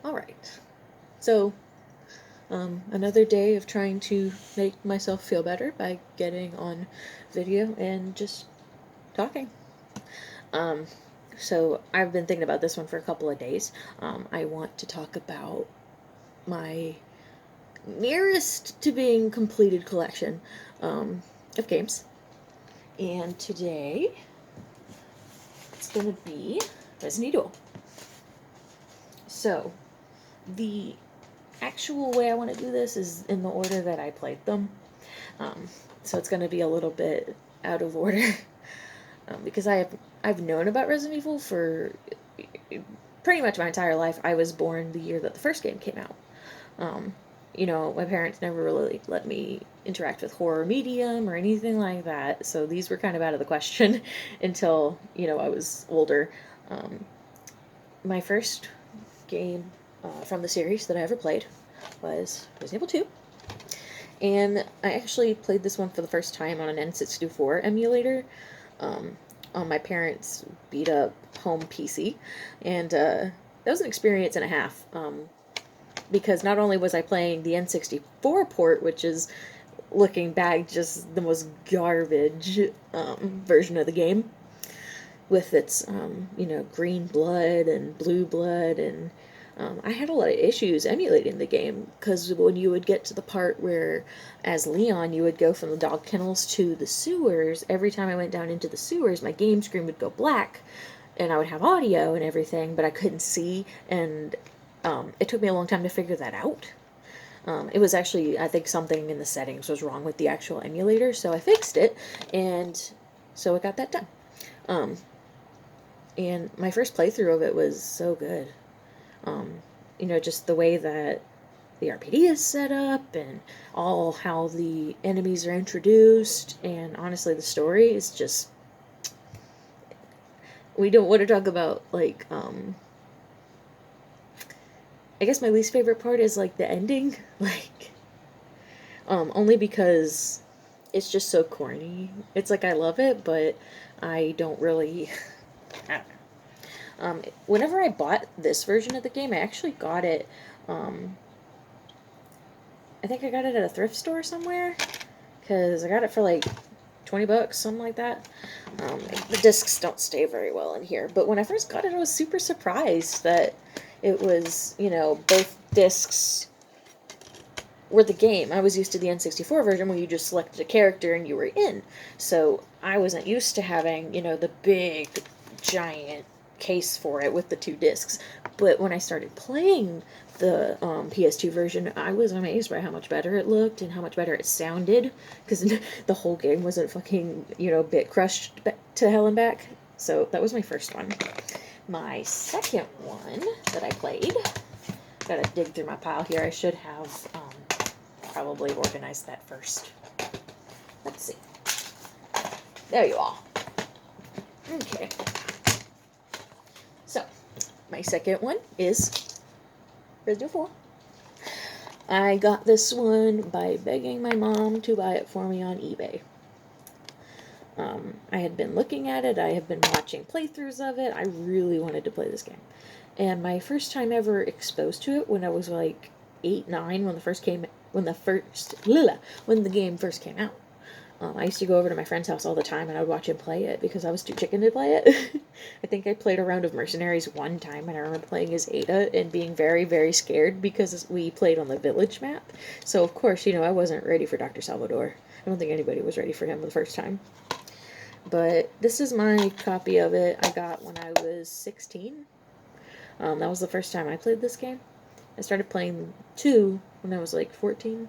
Alright. So, another day of trying to make myself feel better by getting on video and just talking. Um, so, I've been thinking about this one for a couple of days. I want to talk about my nearest to being completed collection of games. And today, it's going to be Resident Evil. So, the actual way I want to do this is in the order that I played them. Um, so it's going to be a little bit out of order because I've known about Resident Evil for pretty much my entire life. I was born the year that the first game came out. Um, my parents never really let me interact with horror medium or anything like that, so these were kind of out of the question until I was older. Um, my first game from the series that I ever played was Resident Evil 2. And I actually played this one for the first time on an N64 emulator um, on my parents' beat up home PC. And that was an experience and a half because not only was I playing the N64 port, which is looking back just the most garbage version of the game, with its green blood and blue blood, and I had a lot of issues emulating the game because when you would get to the part where as Leon you would go from the dog kennels to the sewers, every time I went down into the sewers my game screen would go black and I would have audio and everything, but I couldn't see, and it took me a long time to figure that out. It was actually, I think, something in the settings was wrong with the actual emulator, so I fixed it, and so I got that done. Um, and my first playthrough of it was so good. Um, just the way that the RPD is set up and all how the enemies are introduced, and honestly, the story is just. We don't want to talk about, like, I guess my least favorite part is, like, the ending. Like, only because it's just so corny. It's like I love it, but I don't really. I don't know. Whenever I bought this version of the game, I actually got it. Um, I think I got it at a thrift store somewhere because I got it for like $20, something like that. The discs don't stay very well in here, but when I first got it, I was super surprised that it was both discs were the game. I was used to the N64 version where you just selected a character and you were in. So I wasn't used to having the big giant case for it with the two discs. But when I started playing the PS2 version, I was amazed by how much better it looked and how much better it sounded, because the whole game wasn't fucking bit crushed to hell and back. So that was my first one. My second one that I played, gotta dig through my pile here. I should have probably organized that first. Let's see. There you are. Okay. So, my second one is Resident Evil 4. I got this one by begging my mom to buy it for me on eBay. I had been looking at it, I had been watching playthroughs of it, I really wanted to play this game. And my first time ever exposed to it, when I was like 8, 9, when the game first came out. I used to go over to my friend's house all the time and I would watch him play it because I was too chicken to play it. I think I played a round of Mercenaries one time and I remember playing as Ada and being very, very scared because we played on the village map. So, of course, I wasn't ready for Dr. Salvador. I don't think anybody was ready for him the first time. But this is my copy of it I got when I was 16. That was the first time I played this game. I started playing 2 when I was like 14.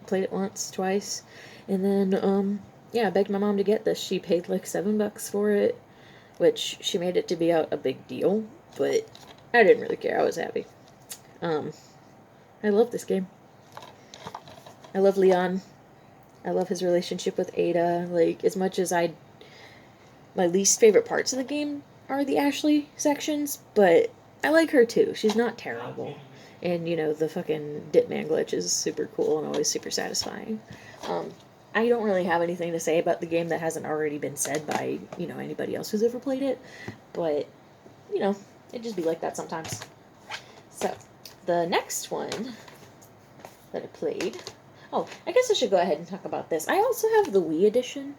Played it once, twice. And then, I begged my mom to get this. She paid like $7 for it, which she made it to be a big deal, but I didn't really care. I was happy. I love this game. I love Leon. I love his relationship with Ada. Like, as much as my least favorite parts of the game are the Ashley sections, but I like her too. She's not terrible. And, the fucking Ditman glitch is super cool and always super satisfying. I don't really have anything to say about the game that hasn't already been said by, anybody else who's ever played it. But, it just be like that sometimes. So, the next one that I played. Oh, I guess I should go ahead and talk about this. I also have the Wii edition.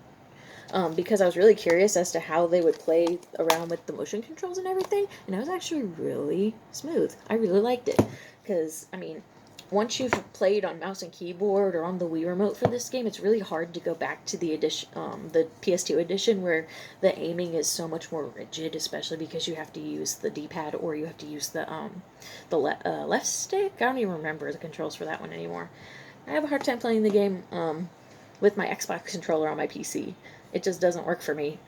Because I was really curious as to how they would play around with the motion controls and everything, and it was actually really smooth. I really liked it, because, I mean, once you've played on mouse and keyboard or on the Wii remote for this game, it's really hard to go back to the edition, the PS2 edition, where the aiming is so much more rigid, especially because you have to use the D-pad or you have to use the left stick. I don't even remember the controls for that one anymore. I have a hard time playing the game with my Xbox controller on my PC. It just doesn't work for me.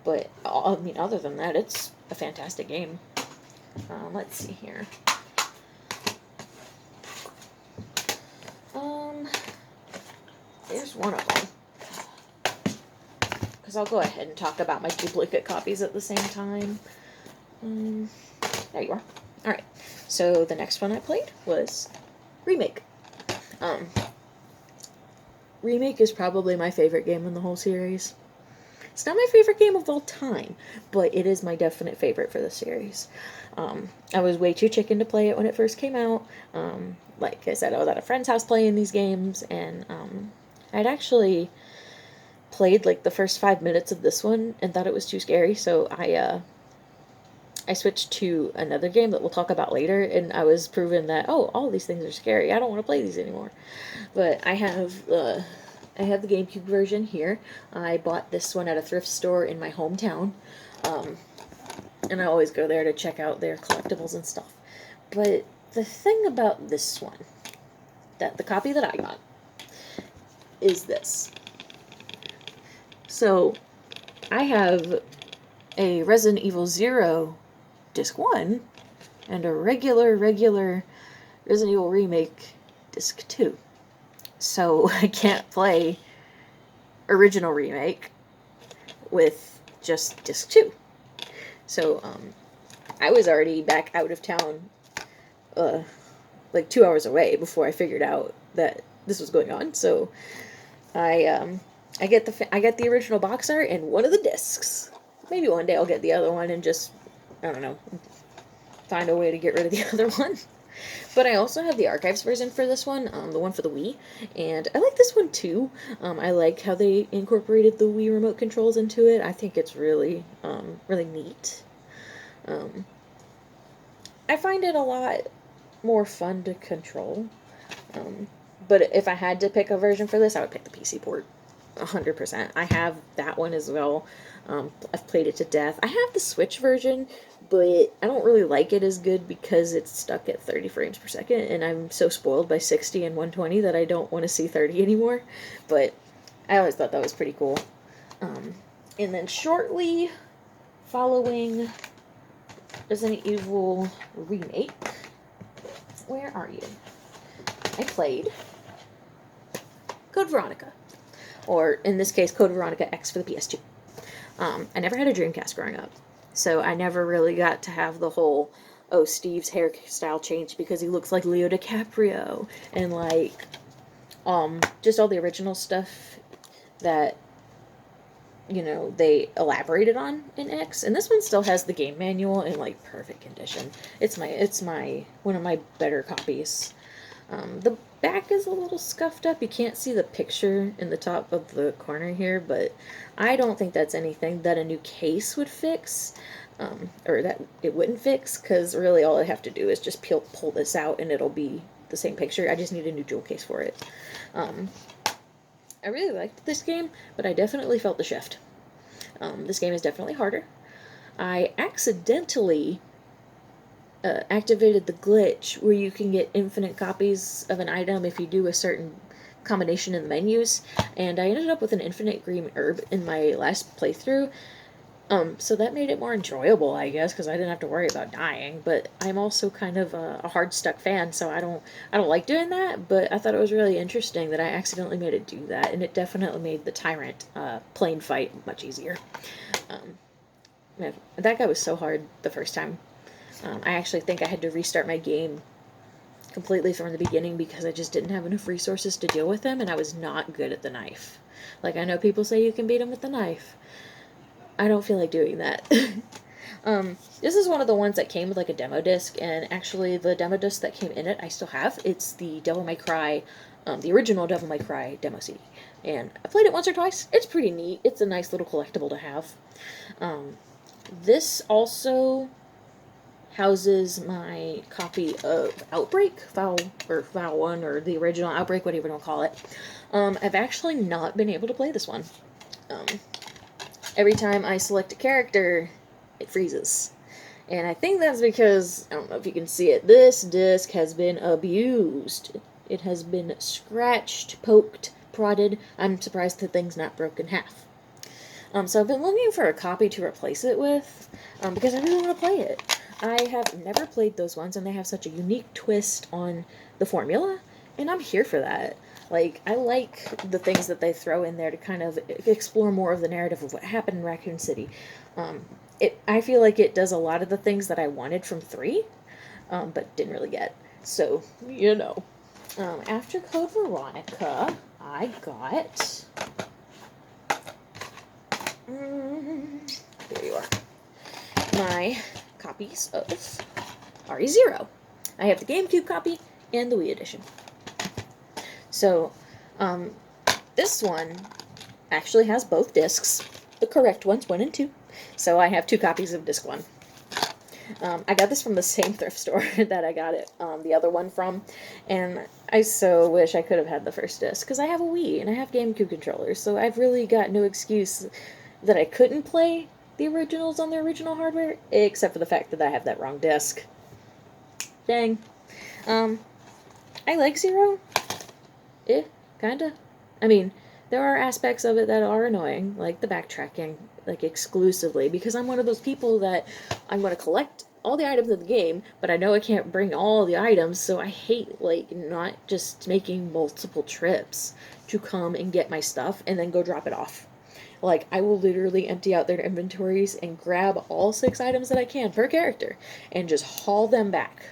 But, I mean, other than that, it's a fantastic game. Let's see here. There's one of them. Because I'll go ahead and talk about my duplicate copies at the same time. There you are. Alright. So, the next one I played was Remake. Remake is probably my favorite game in the whole series. It's not my favorite game of all time, but it is my definite favorite for the series. I was way too chicken to play it when it first came out. Like I said, I was at a friend's house playing these games, and I'd actually played like the first 5 minutes of this one and thought it was too scary, so I switched to another game that we'll talk about later, and I was proven that, oh, all these things are scary. I don't want to play these anymore. But I have the GameCube version here. I bought this one at a thrift store in my hometown. And I always go there to check out their collectibles and stuff. But the thing about this one, the copy that I got, is this. So, I have a Resident Evil 0 Disc 1 and a regular Resident Evil Remake Disc 2. So I can't play original Remake with just Disc 2. So I was already back out of town like 2 hours away before I figured out that this was going on. So I get the original box art and one of the discs. Maybe one day I'll get the other one and just, I don't know, find a way to get rid of the other one. But I also have the archives version for this one, the one for the Wii, and I like this one too. I like how they incorporated the Wii remote controls into it. I think it's really, really neat. I find it a lot more fun to control. But if I had to pick a version for this, I would pick the PC port. 100%. I have that one as well. I've played it to death. I have the Switch version, but I don't really like it as good because it's stuck at 30 frames per second, and I'm so spoiled by 60 and 120 that I don't want to see 30 anymore. But I always thought that was pretty cool. And then shortly following Resident Evil Remake, where are you? I played Code Veronica. Or, in this case, Code Veronica X for the PS2. I never had a Dreamcast growing up, so I never really got to have the whole, oh, Steve's hairstyle changed because he looks like Leo DiCaprio, and, like, just all the original stuff that, you know, they elaborated on in X. And this one still has the game manual in, like, perfect condition. It's one of my better copies. The back is a little scuffed up. You can't see the picture in the top of the corner here, but I don't think that's anything that a new case would fix, or that it wouldn't fix, because really all I have to do is just pull this out and it'll be the same picture. I just need a new jewel case for it. I really liked this game, but I definitely felt the shift. This game is definitely harder. I accidentally activated the glitch where you can get infinite copies of an item if you do a certain combination in the menus, and I ended up with an infinite green herb in my last playthrough. So that made it more enjoyable, I guess, because I didn't have to worry about dying. But I'm also kind of a hard stuck fan, so I don't like doing that. But I thought it was really interesting that I accidentally made it do that, and it definitely made the Tyrant plane fight much easier. Man, that guy was so hard the first time. I actually think I had to restart my game completely from the beginning because I just didn't have enough resources to deal with him, and I was not good at the knife. Like, I know people say you can beat him with the knife. I don't feel like doing that. This is one of the ones that came with like a demo disc, and actually the demo disc that came in it, I still have. It's the Devil May Cry, the original Devil May Cry demo CD, and I played it once or twice. It's pretty neat. It's a nice little collectible to have. This also houses my copy of Outbreak, File 1, or the original Outbreak, whatever you want to call it. I've actually not been able to play this one. Every time I select a character, it freezes. And I think that's because, I don't know if you can see it, this disc has been abused. It has been scratched, poked, prodded. I'm surprised the thing's not broken in half. So I've been looking for a copy to replace it with, because I really want to play it. I have never played those ones, and they have such a unique twist on the formula, and I'm here for that. Like, I like the things that they throw in there to kind of explore more of the narrative of what happened in Raccoon City. I feel like it does a lot of the things that I wanted from 3, but didn't really get. So, you know. After Code Veronica, I got... there you are. My copies of RE0. I have the GameCube copy and the Wii edition. So, this one actually has both discs, the correct ones, 1 and 2. So I have 2 copies of disc 1. I got this from the same thrift store that I got it, the other one from, and I so wish I could have had the first disc, because I have a Wii, and I have GameCube controllers, so I've really got no excuse that I couldn't play the originals on the original hardware, except for the fact that I have that wrong disc. Dang. I like Zero. Kinda. I mean, there are aspects of it that are annoying, like the backtracking, like exclusively, because I'm one of those people that I'm going to collect all the items in the game, but I know I can't bring all the items, so I hate, like, not just making multiple trips to come and get my stuff and then go drop it off. Like, I will literally empty out their inventories and grab all 6 items that I can per character and just haul them back.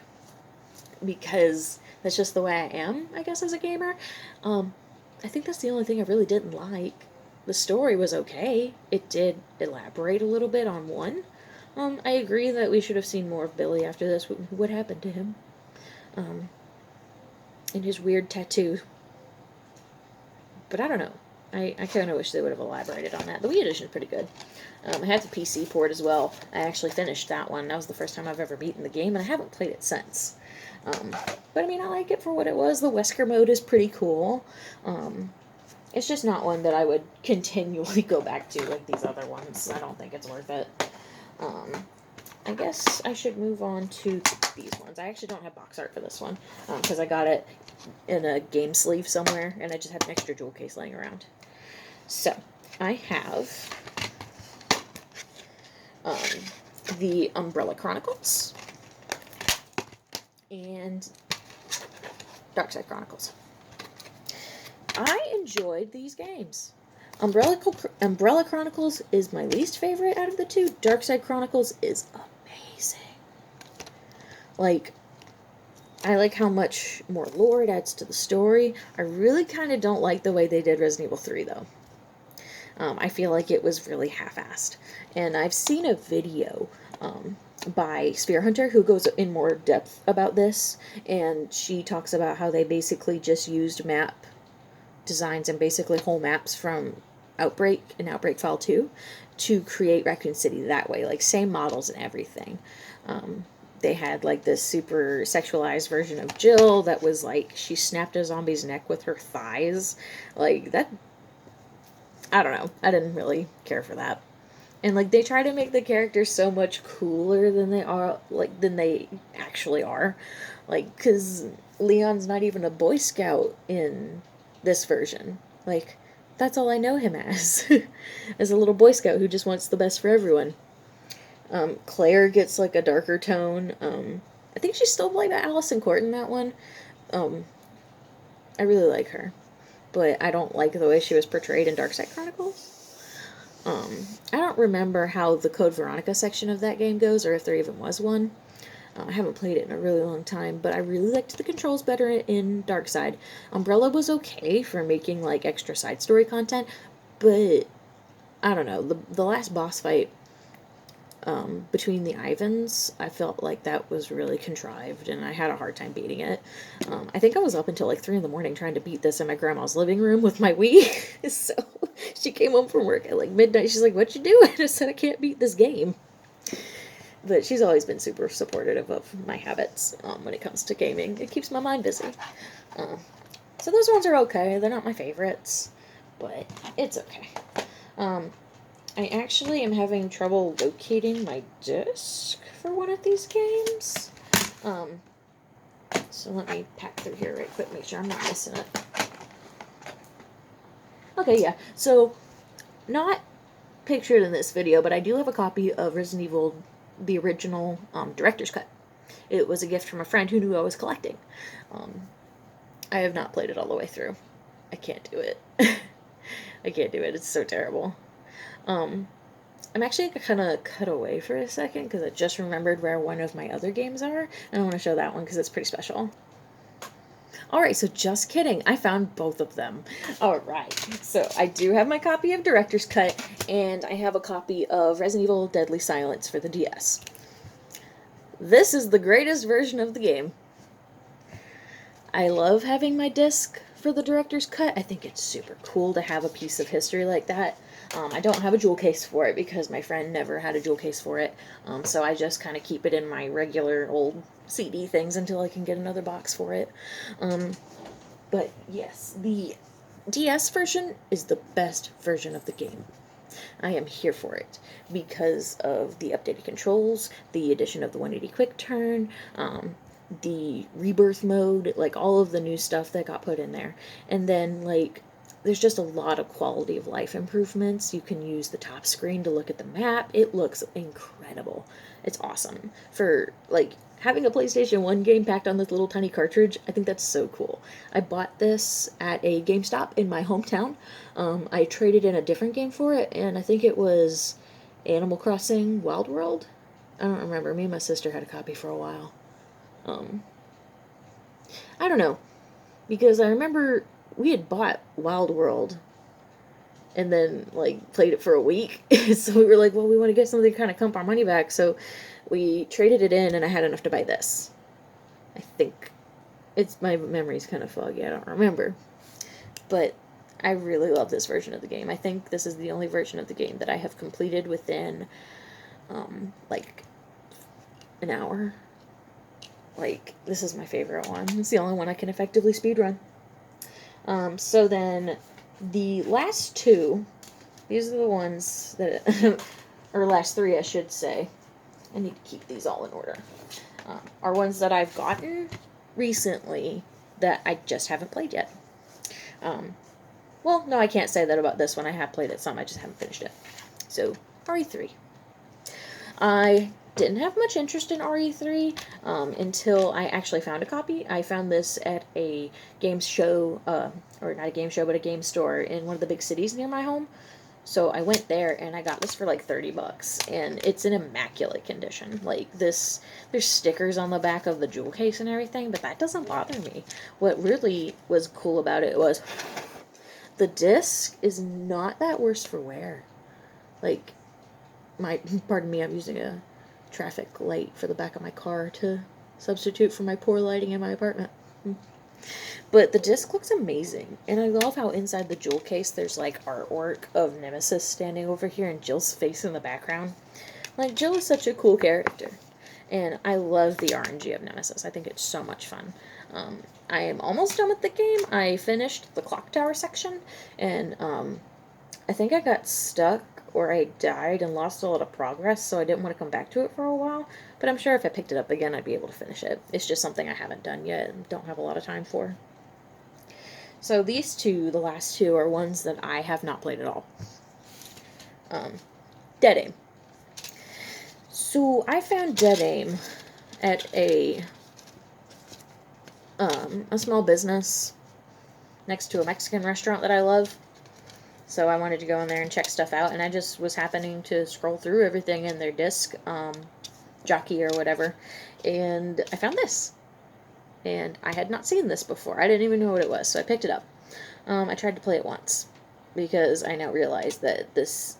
Because that's just the way I am, I guess, as a gamer. I think that's the only thing I really didn't like. The story was okay. It did elaborate a little bit on 1. I agree that we should have seen more of Billy after this. What happened to him? And his weird tattoo. But I don't know. I kind of wish they would have elaborated on that. The Wii edition is pretty good. I had the PC port as well. I actually finished that one. That was the first time I've ever beaten the game, and I haven't played it since. But I mean, I like it for what it was. The Wesker mode is pretty cool. It's just not one that I would continually go back to like these other ones. I don't think it's worth it. I guess I should move on to these ones. I actually don't have box art for this one, because I got it in a game sleeve somewhere, and I just had an extra jewel case laying around. So, I have the Umbrella Chronicles and Darkside Chronicles. I enjoyed these games. Umbrella Chronicles is my least favorite out of the 2. Darkside Chronicles is amazing. Like, I like how much more lore it adds to the story. I really kind of don't like the way they did Resident Evil 3, though. I feel like it was really half-assed. And I've seen a video by Spear Hunter who goes in more depth about this, and she talks about how they basically just used map designs and basically whole maps from Outbreak and Outbreak File 2 to create Raccoon City that way, like same models and everything. They had like this super sexualized version of Jill that was like, she snapped a zombie's neck with her thighs. Like, that, I don't know, I didn't really care for that. And like, they try to make the characters so much cooler than they are, like, than they actually are. Like, because Leon's not even a Boy Scout in this version. Like, that's all I know him as. As a little Boy Scout who just wants the best for everyone. Claire gets like a darker tone. I think she's still played by Allison Court in that one. I really like her, but I don't like the way she was portrayed in Darkside Chronicles. I don't remember how the Code Veronica section of that game goes, or if there even was one. I haven't played it in a really long time, but I really liked the controls better in Darkside. Umbrella was okay for making like extra side story content, but I don't know, the last boss fight between the Ivans, I felt like that was really contrived, and I had a hard time beating it. I think I was up until like 3 in the morning trying to beat this in my grandma's living room with my Wii. So she came home from work at like midnight. She's like, "What you doing?" I said, "I can't beat this game." But she's always been super supportive of my habits when it comes to gaming. It keeps my mind busy. Uh, so those ones are okay. They're not my favorites, but it's okay. I actually am having trouble locating my disc for one of these games. So let me pack through here right quick, make sure I'm not missing it. Okay, yeah. So, not pictured in this video, but I do have a copy of Resident Evil, the original director's cut. It was a gift from a friend who knew I was collecting. I have not played it all the way through. I can't do it. I can't do it. It's so terrible. I'm actually kind of cut away for a second because I just remembered where one of my other games are, and I want to show that one because it's pretty special. Alright, so just kidding. I found both of them. Alright, so I do have my copy of Director's Cut, and I have a copy of Resident Evil Deadly Silence for the DS. This is the greatest version of the game. I love having my disc for the Director's Cut. I think it's super cool to have a piece of history like that. I don't have a jewel case for it because my friend never had a jewel case for it, so I just kind of keep it in my regular old CD things until I can get another box for it. But yes, the DS version is the best version of the game. I am here for it because of the updated controls, the addition of the 180 quick turn, the rebirth mode, like all of the new stuff that got put in there. And then like there's just a lot of quality of life improvements. You can use the top screen to look at the map. It looks incredible. It's awesome. For like having a PlayStation 1 game packed on this little tiny cartridge, I think that's so cool. I bought this at a GameStop in my hometown. I traded in a different game for it, and I think it was Animal Crossing Wild World. I don't remember. Me and my sister had a copy for a while. I don't know, because I remember we had bought Wild World and then like played it for a week. So we were like, well, we want to get something to kind of comp our money back, so we traded it in, and I had enough to buy this. I think it's, my memory's kind of foggy, I don't remember, but I really love this version of the game. I think this is the only version of the game that I have completed within like an hour. Like, this is my favorite one. It's the only one I can effectively speedrun. So then, the last two, these are the ones that, or last three I should say, I need to keep these all in order, are ones that I've gotten recently that I just haven't played yet. Well, no, I can't say that about this one. I have played it some, I just haven't finished it. So, RE3. I didn't have much interest in RE3 until I actually found a copy. I found this at a game show, or not a game show, but a game store in one of the big cities near my home. So I went there and I got this for like $30, and it's in immaculate condition. Like this, there's stickers on the back of the jewel case and everything, but that doesn't bother me. What really was cool about it was the disc is not that worse for wear. Like, pardon me, I'm using a traffic light for the back of my car to substitute for my poor lighting in my apartment. But the disc looks amazing, and I love how inside the jewel case there's like artwork of Nemesis standing over here and Jill's face in the background. Like, Jill is such a cool character, and I love the RNG of Nemesis. I think it's so much fun. I am almost done with the game. I finished the clock tower section, and I think I got stuck or I died and lost a lot of progress, so I didn't want to come back to it for a while. But I'm sure if I picked it up again, I'd be able to finish it. It's just something I haven't done yet and don't have a lot of time for. So these two, the last two, are ones that I have not played at all. Dead Aim. So I found Dead Aim at a small business next to a Mexican restaurant that I love. So I wanted to go in there and check stuff out, and I just was happening to scroll through everything in their disc, jockey or whatever, and I found this. And I had not seen this before. I didn't even know what it was, so I picked it up. I tried to play it once, because I now realize that this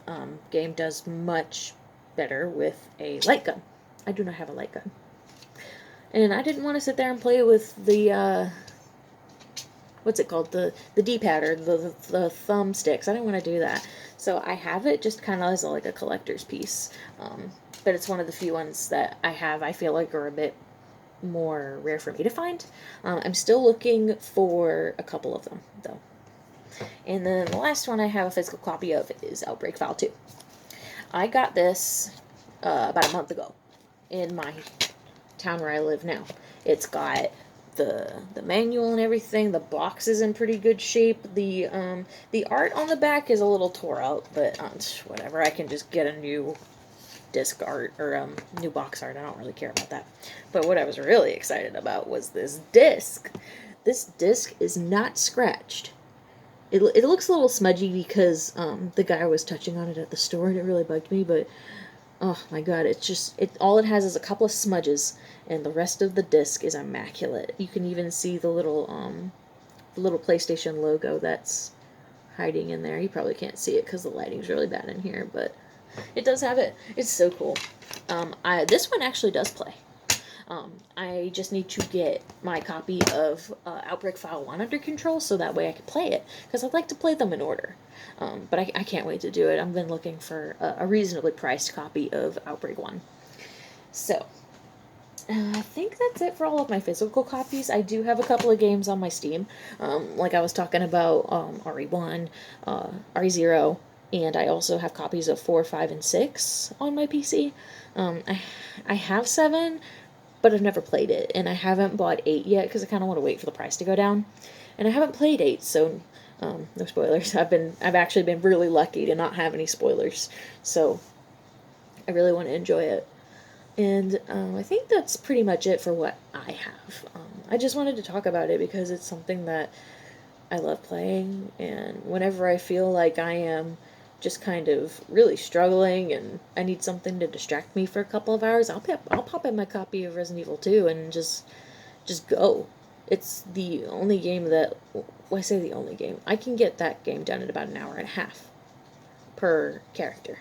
game does much better with a light gun. I do not have a light gun. And I didn't want to sit there and play with the, what's it called? The D-pad or the thumbsticks. I didn't want to do that. So I have it just kind of as like a collector's piece. But it's one of the few ones that I have I feel like are a bit more rare for me to find. I'm still looking for a couple of them, though. And then the last one I have a physical copy of is Outbreak File 2. I got this about a month ago in my town where I live now. It's got the manual and everything. The box is in pretty good shape. The art on the back is a little tore out, but whatever. I can just get a new disc art or new box art. I don't really care about that. But what I was really excited about was this disc. This disc is not scratched. It looks a little smudgy because the guy was touching on it at the store and it really bugged me, but oh my god, all it has is a couple of smudges and the rest of the disc is immaculate. You can even see the little PlayStation logo that's hiding in there. You probably can't see it because the lighting's really bad in here, but it does have it. It's so cool. This one actually does play. I just need to get my copy of Outbreak File 1 under control so that way I can play it, because I'd like to play them in order. But I can't wait to do it. I've been looking for a reasonably priced copy of Outbreak 1. So, I think that's it for all of my physical copies. I do have a couple of games on my Steam. Like I was talking about RE1, RE0, and I also have copies of 4, 5, and 6 on my PC. I have 7, but I've never played it, and I haven't bought 8 yet because I kind of want to wait for the price to go down. And I haven't played 8, so no spoilers. I've actually been really lucky to not have any spoilers, so I really want to enjoy it. And I think that's pretty much it for what I have. I just wanted to talk about it because it's something that I love playing, and whenever I feel like I am just kind of really struggling and I need something to distract me for a couple of hours, I'll pop in my copy of Resident Evil 2 and just go. It's the only game that, well, I say the only game, I can get that game done in about an hour and a half per character.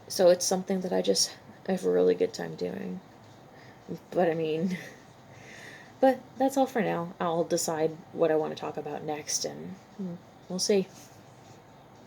So it's something that I have a really good time doing. But I mean, but that's all for now. I'll decide what I want to talk about next, and we'll see.